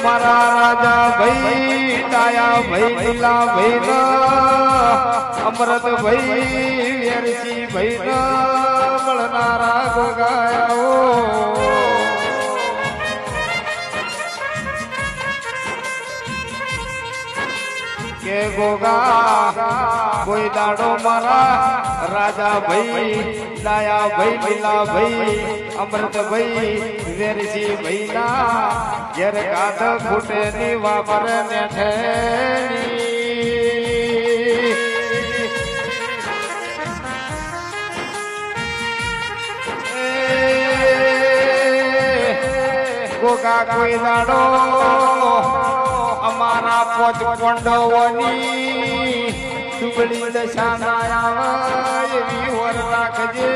મારા રાજા ભાઈ ડાયા ભાઈ લીલા ભાઈ અમૃત ભાઈ વેરસી ભાઈ મળનારા ગોગાયા કે ગોગા કોઈ દાડો મારા રાજા ભાઈ ડાયા ભાઈ લીલા ભાઈ અમૃત ભાઈ વેરસી ભાઈ ના ઘેર કાઢ ખૂટે ની વાપર ને ગોગા કોઈ દાડો અમારા પોચ પાંડવોની સુબળી દશા ના આવે એવી વર રાખજે